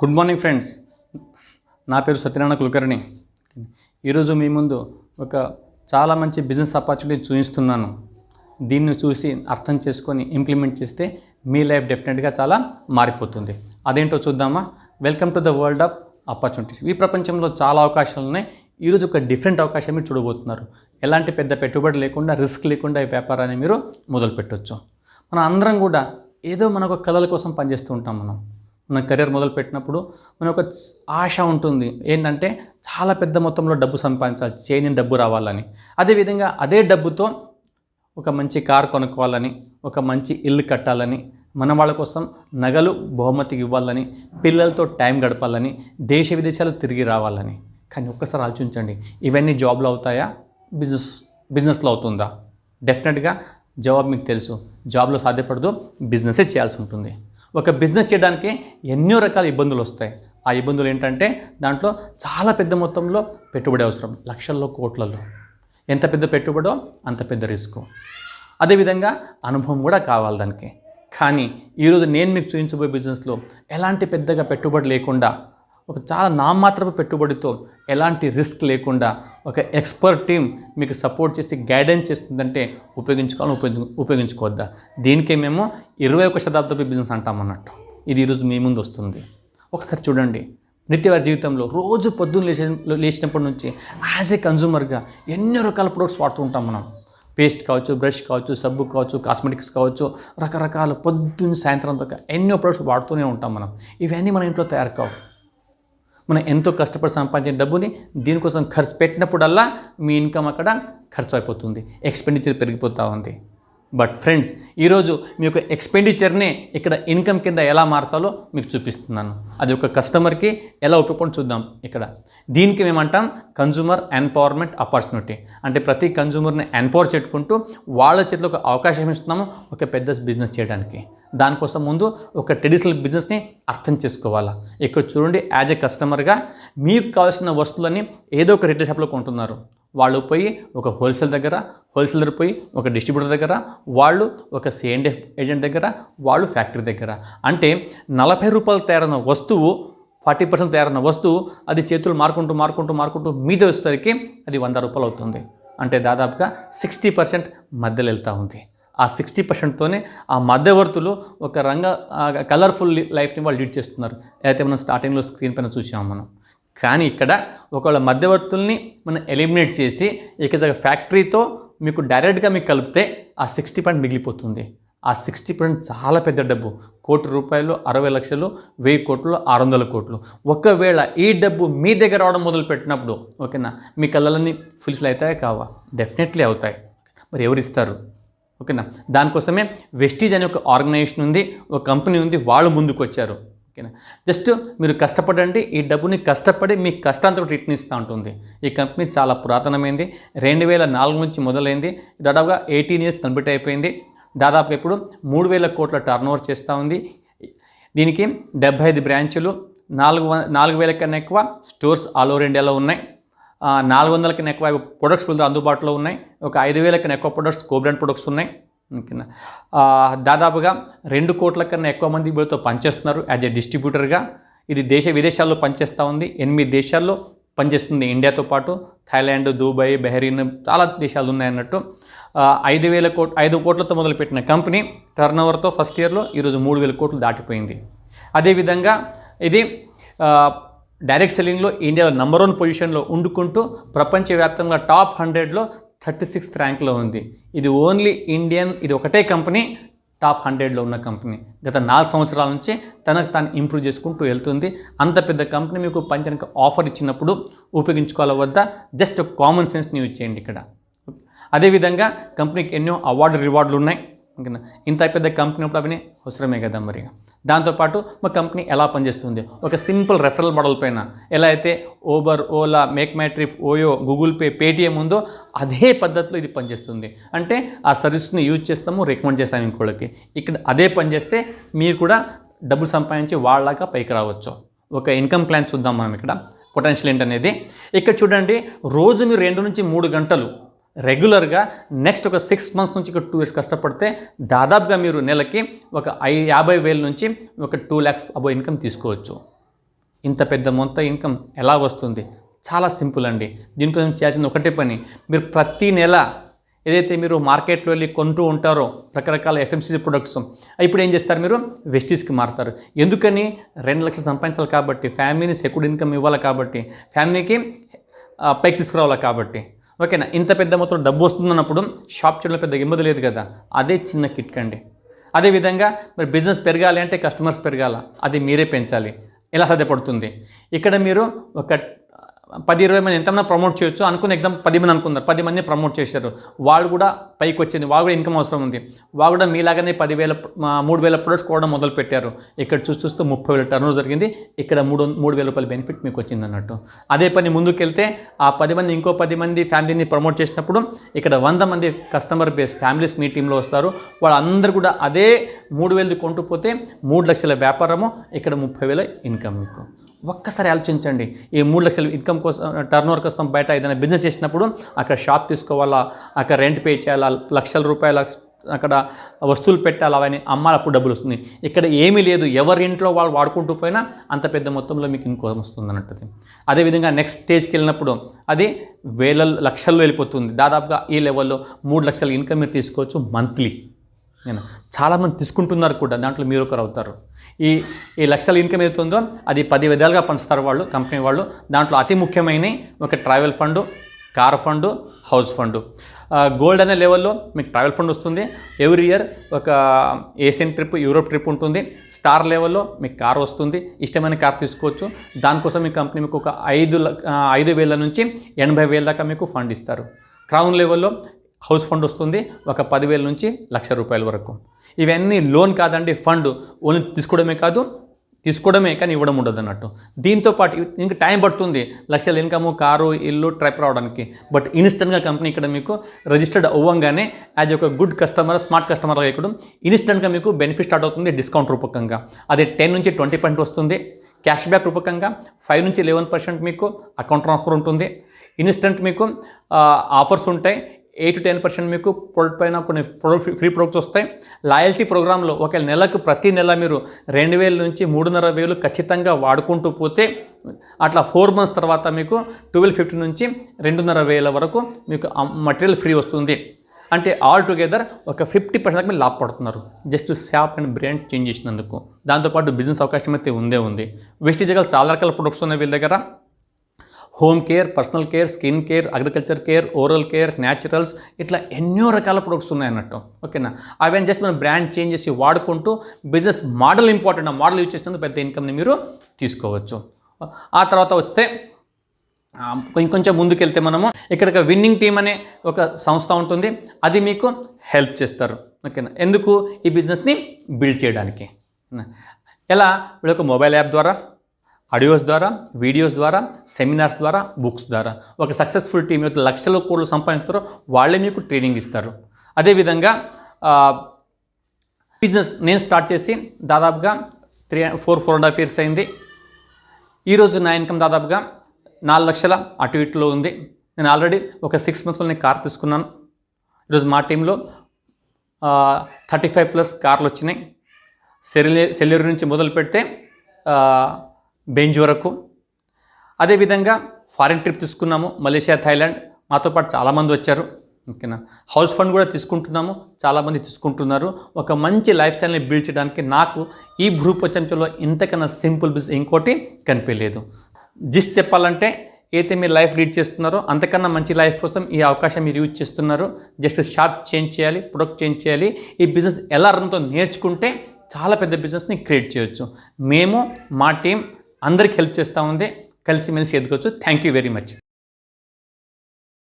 Good morning friends. నా పేరు సత్యనారాయణ కులకర్ణి. ఈరోజు మీ ముందు ఒక చాలా మంచి బిజినెస్ ఆపర్చునిటీ చూపిస్తున్నాను. దీన్ని చూసి అర్థం చేసుకొని ఇంప్లిమెంట్ చేస్తే మీ లైఫ్ డెఫినెట్గా చాలా మారిపోతుంది. అదేంటో చూద్దామా? Welcome to the world of opportunities. ఈ ప్రపంచంలో చాలా అవకాశాలు ఉన్నాయి. ఈరోజు ఒక డిఫరెంట్ అవకాశం మీరు చూడబోతున్నారు. ఎలాంటి పెద్ద పెట్టుబడి లేకుండా, రిస్క్ లేకుండా ఈ వ్యాపారాన్ని మీరు మొదలు పెట్టవచ్చు. మనం అందరం కూడా ఏదో మనకు కళల కోసం పనిచేస్తూ ఉంటాం. మన కెరీర్ మొదలుపెట్టినప్పుడు మనకు ఒక ఆశ ఉంటుంది, ఏంటంటే చాలా పెద్ద మొత్తంలో డబ్బు సంపాదించాలి, చేయని డబ్బు రావాలని. అదేవిధంగా అదే డబ్బుతో ఒక మంచి కార్ కొనుక్కోవాలని, ఒక మంచి ఇల్లు కట్టాలని, మన వాళ్ళ కోసం నగలు బహుమతికి ఇవ్వాలని, పిల్లలతో టైం గడపాలని, దేశ విదేశాలు తిరిగి రావాలని. కానీ ఒక్కసారి ఆలోచించండి, ఇవన్నీ జాబ్లో అవుతాయా, బిజినెస్లో అవుతుందా? డెఫినెట్గా జవాబు మీకు తెలుసు. జాబ్లో సాధ్యపడదు, బిజినెసే చేయాల్సి ఉంటుంది. ఒక బిజినెస్ చేయడానికి ఎన్నో రకాల ఇబ్బందులు వస్తాయి. ఆ ఇబ్బందులు ఏంటంటే దాంట్లో చాలా పెద్ద మొత్తంలో పెట్టుబడి అవసరం, లక్షల్లో కోట్లలో. ఎంత పెద్ద పెట్టుబడో అంత పెద్ద రిస్క్. అదేవిధంగా అనుభవం కూడా కావాలి దానికి. కానీ ఈరోజు నేను మీకు చూపించబోయే బిజినెస్లో ఎలాంటి పెద్దగా పెట్టుబడి లేకుండా, ఒక చాలా నామాత్రపు పెట్టుబడితో, ఎలాంటి రిస్క్ లేకుండా ఒక ఎక్స్పర్ట్ టీం మీకు సపోర్ట్ చేసి గైడెన్స్ చేస్తుందంటే ఉపయోగించుకోవద్దా? దీనికే మేము 21వ శతాబ్దపు బిజినెస్ అంటామన్నట్టు. ఇది ఈరోజు మీ ముందు వస్తుంది. ఒకసారి చూడండి. నిత్యవారి జీవితంలో రోజు పొద్దున్న లేచినప్పటి నుంచి యాజ్ ఏ కన్జ్యూమర్గా ఎన్నో రకాల ప్రొడక్ట్స్ వాడుతూ ఉంటాం మనం. పేస్ట్ కావచ్చు, బ్రష్ కావచ్చు, సబ్బు కావచ్చు, కాస్మెటిక్స్ కావచ్చు, రకరకాల పొద్దున్న సాయంత్రం దాకా ఎన్నో ప్రొడక్ట్స్ వాడుతూనే ఉంటాం మనం. ఇవన్నీ మన ఇంట్లో తయారు కావు. మనం ఎంతో కష్టపడి సంపాదించిన డబ్బుని దీనికోసం ఖర్చు పెట్టినప్పుడల్లా మీ ఇన్కమ్ అక్కడ ఖర్చు అయిపోతుంది, ఎక్స్పెండిచర్ పెరిగిపోతూ ఉంది. బట్ ఫ్రెండ్స్, ఈరోజు మీ యొక్క ఎక్స్పెండిచర్నే ఇక్కడ ఇన్కమ్ కింద ఎలా మార్చాలో మీకు చూపిస్తున్నాను. అది ఒక కస్టమర్కి ఎలా ఉపయోగపడి చూద్దాం. ఇక్కడ దీనికి మేమంటాం కన్జ్యూమర్ ఎంపవర్మెంట్ ఆపర్చునిటీ. అంటే ప్రతి కన్జ్యూమర్ని ఎంపవర్ చేసుకుంటూ వాళ్ళ చేతిలో ఒక అవకాశం ఇస్తున్నాము ఒక పెద్ద బిజినెస్ చేయడానికి. దానికోసం ముందు ఒక ట్రెడిషనల్ బిజినెస్ని అర్థం చేసుకోవాలా. ఇక్కడ చూడండి, యాజ్ ఏ కస్టమర్గా మీకు కావాల్సిన వస్తువులని ఏదో ఒక రిటైల్ షాప్లో కొంటున్నారు. వాళ్ళు పోయి ఒక హోల్సేలర్ పోయి ఒక డిస్ట్రిబ్యూటర్ దగ్గర, వాళ్ళు ఒక C&F ఏజెంట్ దగ్గర, వాళ్ళు ఫ్యాక్టరీ దగ్గర. అంటే 40 రూపాయలు తయారైన వస్తువు, 40% తయారైన వస్తువు అది చేతులు మారుకుంటూ మీద వచ్చేసరికి అది 100 రూపాయలు అవుతుంది. అంటే దాదాపుగా 60% మధ్యలో వెళ్తూ ఉంది. ఆ 60%తోనే ఆ మధ్యవర్తులు ఒక కలర్ఫుల్ లైఫ్ని వాళ్ళు లీడ్ చేస్తున్నారు. అయితే మనం స్టార్టింగ్లో స్క్రీన్ పైన చూసాము మనం. కానీ ఇక్కడ ఒకవేళ మధ్యవర్తుల్ని మనం ఎలిమినేట్ చేసి ఇక ఫ్యాక్టరీతో మీకు డైరెక్ట్గా మీకు కలిపితే ఆ 60% మిగిలిపోతుంది. ఆ 60% చాలా పెద్ద డబ్బు. 1 కోటి రూపాయలు 60 లక్షలు, 1000 కోట్లు, 600 కోట్లు. ఒకవేళ ఈ డబ్బు మీ దగ్గర రావడం మొదలుపెట్టినప్పుడు, ఓకేనా, మీ కళ్ళన్నీ ఫుల్ఫిల్ అవుతాయా కావా? డెఫినెట్లీ అవుతాయి. మరి ఎవరిస్తారు? ఓకేనా, దానికోసమే వెస్టీజ్ అనే ఒక ఆర్గనైజేషన్ ఉంది, ఒక కంపెనీ ఉంది, వాళ్ళు ముందుకు వచ్చారు. ఓకేనా, జస్ట్ మీరు కష్టపడండి, ఈ డబ్బుని కష్టపడి మీ కష్టాంతో రిటర్న్ ఇస్తూ ఉంటుంది. ఈ కంపెనీ చాలా పురాతనమైంది. 2004 నుంచి మొదలైంది. దాదాపుగా 18 ఇయర్స్ కంప్లీట్ అయిపోయింది. దాదాపు ఇప్పుడు 3000 కోట్ల టర్నోవర్ చేస్తూ ఉంది. దీనికి 75 బ్రాంచులు, 4000 కన్నా ఎక్కువ స్టోర్స్ ఆల్ ఓవర్ ఇండియాలో ఉన్నాయి. 400 కన్నా ఎక్కువ ప్రొడక్ట్స్ అందుబాటులో ఉన్నాయి. ఒక 5000 కన్నా ఎక్కువ ప్రొడక్ట్స్ కోబ్రాండ్ ప్రొడక్ట్స్ ఉన్నాయి. దాదాపుగా 2 కోట్ల కన్నా ఎక్కువ మంది వీళ్ళతో పనిచేస్తున్నారు యాజ్ ఏ డిస్ట్రిబ్యూటర్గా. ఇది దేశ విదేశాల్లో పనిచేస్తూ ఉంది. 8 దేశాల్లో పనిచేస్తుంది ఇండియాతో పాటు. థాయిలాండ్, దుబాయ్, బహ్రెయిన్, చాలా దేశాలు ఉన్నాయన్నట్టు. 5 కోట్లతో మొదలుపెట్టిన కంపెనీ టర్నోవర్తో ఫస్ట్ ఇయర్లో ఈరోజు 3000 కోట్లు దాటిపోయింది. అదేవిధంగా ఇది డైరెక్ట్ సెల్లింగ్లో ఇండియాలో నంబర్ 1 పొజిషన్లో ఉండుకుంటూ ప్రపంచవ్యాప్తంగా టాప్ 100లో 36th ర్యాంక్లో ఉంది. ఇది ఓన్లీ ఇండియన్, ఇది ఒకటే కంపెనీ టాప్ 100లో ఉన్న కంపెనీ. గత 4 సంవత్సరాల నుంచి తనకు తాను ఇంప్రూవ్ చేసుకుంటూ వెళ్తుంది. అంత పెద్ద కంపెనీ మీకు పంచడానికి ఆఫర్ ఇచ్చినప్పుడు ఉపయోగించుకోవాలి వద్దా? జస్ట్ కామన్ సెన్స్ని యూజ్ చేయండి ఇక్కడ. అదేవిధంగా కంపెనీకి ఎన్నో రివార్డులు ఉన్నాయి. ఓకేనా, ఇంత పెద్ద కంపెనీ అప్పుడు అవన్నీ అవసరమే కదా. మరి దాంతోపాటు మా కంపెనీ ఎలా పనిచేస్తుంది, ఒక సింపుల్ రెఫరల్ మోడల్ పైన ఎలా అయితే Uber, Ola, make my trip, OYO, Google pay, Paytm ఉందో అదే పద్ధతిలో ఇది పనిచేస్తుంది. అంటే ఆ సర్వీస్ని యూజ్ చేస్తాము, రికమెండ్ చేస్తాము ఇంకోళ్ళకి. ఇక్కడ అదే పనిచేస్తే మీరు కూడా డబ్బులు సంపాదించి వాళ్ళలాగా పైకి రావచ్చు. ఒక ఇన్కమ్ ప్లాన్ చూద్దాం మనం. ఇక్కడ పొటెన్షియల్ ఏంటనేది ఇక్కడ చూడండి. రోజు మీరు 2 నుంచి 3 గంటలు రెగ్యులర్గా నెక్స్ట్ ఒక 6 months నుంచి 2 years కష్టపడితే దాదాపుగా మీరు నెలకి ఒక 50,000 నుంచి ఒక 2 lakhs అబో ఇన్కమ్ తీసుకోవచ్చు. ఇంత పెద్ద మొత్తం ఇన్కమ్ ఎలా వస్తుంది? చాలా సింపుల్ అండి. దీనికోసం చేయాల్సిన ఒకటే పని, మీరు ప్రతి నెల ఏదైతే మీరు మార్కెట్లో వెళ్ళి కొంటూ ఉంటారో రకరకాల ఎఫ్ఎంసీజీ ప్రొడక్ట్స్, ఇప్పుడు ఏం చేస్తారు, మీరు వెస్టీస్కి మారుతారు. ఎందుకని? 2 లక్షలు సంపాదించాలి కాబట్టి, ఫ్యామిలీని సెక్యూర్డ్ ఇన్కమ్ ఇవ్వాలి కాబట్టి, ఫ్యామిలీకి పైకి తీసుకురావాలి కాబట్టి. ఓకేనా? ఇంత పెద్ద మొత్తం డబ్బు వస్తుందన్నప్పుడు షాప్ చేయడంలో పెద్ద ఇబ్బంది లేదు కదా. అదే చిన్న కిట్ అండి. అదేవిధంగా మరి బిజినెస్ పెరగాలి అంటే కస్టమర్స్ పెరగాల, అది మీరే పెంచాలి. ఎలా సాధ్యపడుతుంది? ఇక్కడ మీరు ఒక 10-20 మంది ఎంతమంది ప్రమోట్ చేయొచ్చు అనుకున్న ఎగ్జామ్ 10 మంది అనుకున్నారు, 10 మందిని ప్రమోట్ చేశారు. వాళ్ళు కూడా పైకి వచ్చింది, వాళ్ళు కూడా ఇన్కమ్ అవసరం ఉంది. వాళ్ళు కూడా మీలాగానే 10,000 3,000 ప్రొడక్ట్స్ కూడా మొదలు పెట్టారు. ఇక్కడ చూస్తూ 30,000 టర్నోవర్ జరిగింది. ఇక్కడ 3,000 రూపాయల బెనిఫిట్ మీకు వచ్చింది అన్నట్టు. అదే పని ముందుకెళ్తే ఆ 10 మంది ఇంకో 10 మంది ఫ్యామిలీని ప్రమోట్ చేసినప్పుడు ఇక్కడ 100 మంది కస్టమర్ బేస్ ఫ్యామిలీస్ మీ టీంలో వస్తారు. వాళ్ళందరూ కూడా అదే 3,000 కొంటూ పోతే 3 లక్షల వ్యాపారము, ఇక్కడ 30,000 ఇన్కమ్ మీకు. ఒక్కసారి ఆలోచించండి. ఈ 3 లక్షల ఇన్కమ్ కోసం, టర్నోవర్ కోసం బయట ఏదైనా బిజినెస్ చేసినప్పుడు అక్కడ షాప్ తీసుకోవాలా, అక్కడ రెంట్ పే చేయాలా, లక్షల రూపాయల అక్కడ వస్తువులు పెట్టాలి, అవన్నీ అమ్మాలి, అప్పుడు డబ్బులు వస్తుంది. ఇక్కడ ఏమీ లేదు, ఎవరి ఇంట్లో వాళ్ళు వాడుకుంటూ పోయినా అంత పెద్ద మొత్తంలో మీకు ఇన్కమ్ వస్తుంది అన్నట్టు. అదేవిధంగా నెక్స్ట్ స్టేజ్కి వెళ్ళినప్పుడు అది లక్షల్లో వెళ్ళిపోతుంది. దాదాపుగా ఈ లెవెల్లో 3 లక్షల ఇన్కమ్ మీరు తీసుకోవచ్చు మంత్లీ. నేను చాలామంది తీసుకుంటున్నారు కూడా, దాంట్లో మీరు ఒకరు అవుతారు. ఈ లక్షల ఇన్కమ్ ఏదైతుందో అది 10 విధాలుగా పంచుతారు వాళ్ళు, కంపెనీ వాళ్ళు. దాంట్లో అతి ముఖ్యమైన ఒక travel fund, car fund, house fund. Gold అనే లెవెల్లో మీకు ట్రావెల్ ఫండ్ వస్తుంది. ఎవ్రీ ఇయర్ ఒక ఏషియన్ ట్రిప్, యూరోప్ ట్రిప్ ఉంటుంది. స్టార్ లెవెల్లో మీకు కార్ వస్తుంది, ఇష్టమైన కార్ తీసుకోవచ్చు. దానికోసం మీ కంపెనీ మీకు ఒక 5,000 నుంచి 80,000 దాకా మీకు ఫండ్ ఇస్తారు. క్రౌన్ లెవెల్లో హౌస్ ఫండ్ వస్తుంది, ఒక 10,000 నుంచి 1,00,000 రూపాయల వరకు. ఇవన్నీ లోన్ కాదండి, ఫండ్. ఓన్లీ తీసుకోవడమే కానీ ఇవ్వడం ఉండదు అన్నట్టు. దీంతోపాటు ఇంకా టైం పడుతుంది, లక్షల ఇన్కమ్, కారు, ఇల్లు, ట్రైప్ రావడానికి. బట్ ఇన్స్టెంట్గా కంపెనీ ఇక్కడ మీకు రిజిస్టర్డ్ అవ్వంగానే యాజ్ ఒక గుడ్ కస్టమర్, స్మార్ట్ కస్టమర్ ఇక్కడ ఇన్స్టెంట్గా మీకు బెనిఫిట్ స్టార్ట్ అవుతుంది డిస్కౌంట్ రూపకంగా. అది 10 నుంచి 20% వస్తుంది. క్యాష్ బ్యాక్ రూపకంగా 5 నుంచి 11% మీకు అకౌంట్ ట్రాన్స్ఫర్ ఉంటుంది. ఇన్స్టెంట్ మీకు ఆఫర్స్ ఉంటాయి. 8 to 10% మీకు ప్రొడక్ట్ పైన కొన్ని ఫ్రీ ప్రొడక్ట్స్ వస్తాయి. లాయల్టీ ప్రోగ్రాంలో ఒకవేళ నెలకు ప్రతి నెల మీరు 2,000 నుంచి 3,500 ఖచ్చితంగా వాడుకుంటూ పోతే అట్లా 4 months తర్వాత మీకు 1,250 నుంచి 2,500 వరకు మీకు మటీరియల్ ఫ్రీ వస్తుంది. అంటే ఆల్ టుగెదర్ ఒక 50% దాకా మీరు లాభపడుతున్నారు just shop and brand change చేసినందుకు. దాంతోపాటు బిజినెస్ అవకాశం అయితే ఉంది. వెస్టీజ్ చాలా రకాల ప్రొడక్ట్స్ ఉన్నాయి వీళ్ళ దగ్గర. Home care, personal care, skin care, agriculture care, oral care, naturals, ఇట్లా ఎన్నో రకాల ప్రొడక్ట్స్ ఉన్నాయన్నట్టు. ఓకేనా? అవన్నీ జస్ట్ మనం బ్రాండ్ చేంజ్ చేసి వాడుకుంటూ బిజినెస్ మోడల్ ఇంపార్టెంట్, ఆ మోడల్ యూజ్ చేసినందుకు పెద్ద ఇన్కమ్ని మీరు తీసుకోవచ్చు. ఆ తర్వాత వస్తే ఇంకొంచెం ముందుకెళ్తే మనము ఇక్కడ విన్నింగ్ టీమ్ అనే ఒక సంస్థ ఉంటుంది, అది మీకు హెల్ప్ చేస్తారు. ఓకేనా? ఎందుకు? ఈ బిజినెస్ని బిల్డ్ చేయడానికి. ఎలా? వీళ్ళ ఒక మొబైల్ యాప్ ద్వారా, ఆడియోస్ ద్వారా, వీడియోస్ ద్వారా, సెమినార్స్ ద్వారా, బుక్స్ ద్వారా ఒక సక్సెస్ఫుల్ టీమ్ యొక్క లక్షల కోట్లు సంపాదిస్తారో వాళ్ళే మీకు ట్రైనింగ్ ఇస్తారు. అదేవిధంగా బిజినెస్ నేను స్టార్ట్ చేసి దాదాపుగా 4.5 years అయింది. ఈరోజు నా ఇన్కమ్ దాదాపుగా 4 లక్షల అటు ఇటులో ఉంది. నేను ఆల్రెడీ ఒక 6 monthsలో నేను కార్ తీసుకున్నాను. ఈరోజు మా టీంలో 35+ కార్లు వచ్చినాయి. సెల్యూర్ నుంచి మొదలు పెడితే బెంజ్ వరకు. అదేవిధంగా ఫారిన్ ట్రిప్ తీసుకున్నాము, మలేషియా, థాయిలాండ్. మాతో పాటు చాలామంది వచ్చారు. ఓకేనా? హౌస్ ఫండ్ కూడా తీసుకుంటున్నాము, చాలామంది తీసుకుంటున్నారు. ఒక మంచి లైఫ్ స్టైల్ని బిల్డ్ చేయడానికి నాకు ఈ భూ ప్రపంచంలో ఇంతకన్నా సింపుల్ బిజినెస్ ఇంకోటి కనిపించలేదు. జస్ట్ చెప్పాలంటే అయితే మీరు లైఫ్ లీడ్ చేస్తున్నారో అంతకన్నా మంచి లైఫ్ కోసం ఈ అవకాశం మీరు యూజ్ చేస్తున్నారు. జస్ట్ షాప్ చేంజ్ చేయాలి, ప్రొడక్ట్ చేంజ్ చేయాలి. ఈ బిజినెస్ ఎలా రన్తో నేర్చుకుంటే చాలా పెద్ద బిజినెస్ని క్రియేట్ చేయొచ్చు. మేము మా టీం అందరికి హెల్ప్ చేస్తూ ఉంది, కలిసిమెలిసి ఎదగొచ్చు. Thank you very much.